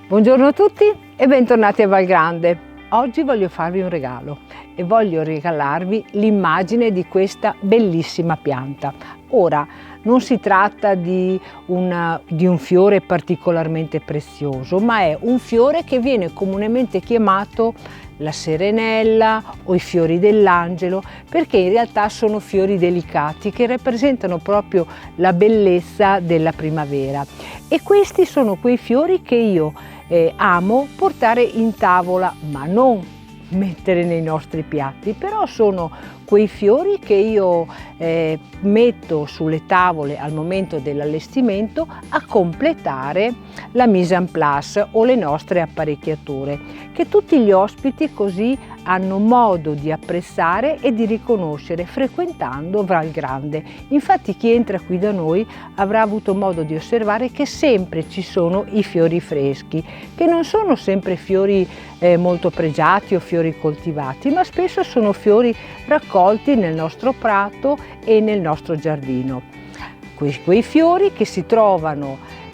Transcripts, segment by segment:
Buongiorno a tutti e bentornati a Valgrande. Oggi voglio farvi un regalo e voglio regalarvi l'immagine di questa bellissima pianta. Ora, non si tratta di un fiore particolarmente prezioso, ma è un fiore che viene comunemente chiamato la serenella o i fiori dell'angelo, perché in realtà sono fiori delicati che rappresentano proprio la bellezza della primavera. E questi sono quei fiori che io amo portare in tavola, ma non mettere nei nostri piatti, però sono quei fiori che io metto sulle tavole al momento dell'allestimento a completare la mise en place o le nostre apparecchiature, che tutti gli ospiti così hanno modo di apprezzare e di riconoscere frequentando Valgrande. Infatti chi entra qui da noi avrà avuto modo di osservare che sempre ci sono i fiori freschi, che non sono sempre fiori molto pregiati o fiori coltivati, ma spesso sono fiori raccolti nel nostro prato e nel nostro giardino. Quei fiori che si trovano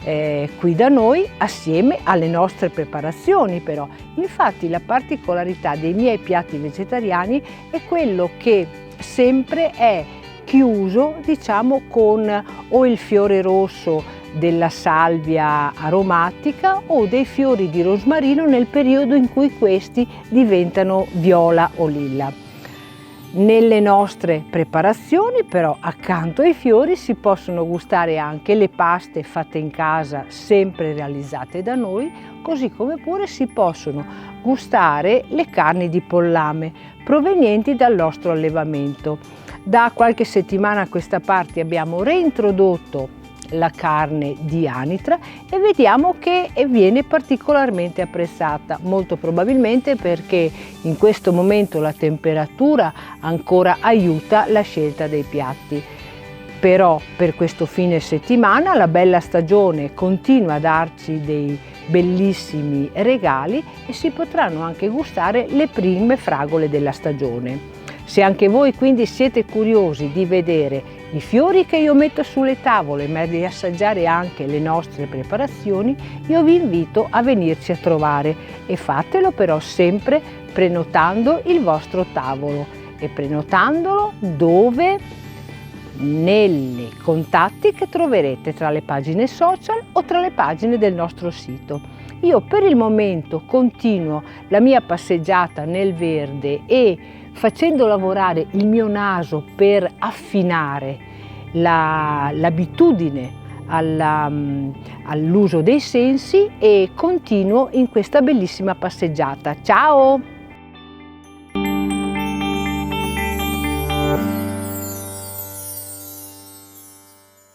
qui da noi assieme alle nostre preparazioni però. Infatti la particolarità dei miei piatti vegetariani è quello che sempre è chiuso, diciamo, con o il fiore rosso della salvia aromatica o dei fiori di rosmarino nel periodo in cui questi diventano viola o lilla. Nelle nostre preparazioni però accanto ai fiori si possono gustare anche le paste fatte in casa, sempre realizzate da noi, così come pure si possono gustare le carni di pollame provenienti dal nostro allevamento. Da qualche settimana a questa parte abbiamo reintrodotto la carne di anitra e vediamo che viene particolarmente apprezzata, molto probabilmente perché in questo momento la temperatura ancora aiuta la scelta dei piatti. Però per questo fine settimana la bella stagione continua a darci dei bellissimi regali e si potranno anche gustare le prime fragole della stagione. Se anche voi quindi siete curiosi di vedere i fiori che io metto sulle tavole, ma di assaggiare anche le nostre preparazioni, io vi invito a venirci a trovare e fatelo però sempre prenotando il vostro tavolo e prenotandolo dove? Nei contatti che troverete tra le pagine social o tra le pagine del nostro sito. Io per il momento continuo la mia passeggiata nel verde e facendo lavorare il mio naso per affinare l'abitudine all'uso dei sensi e continuo in questa bellissima passeggiata. Ciao!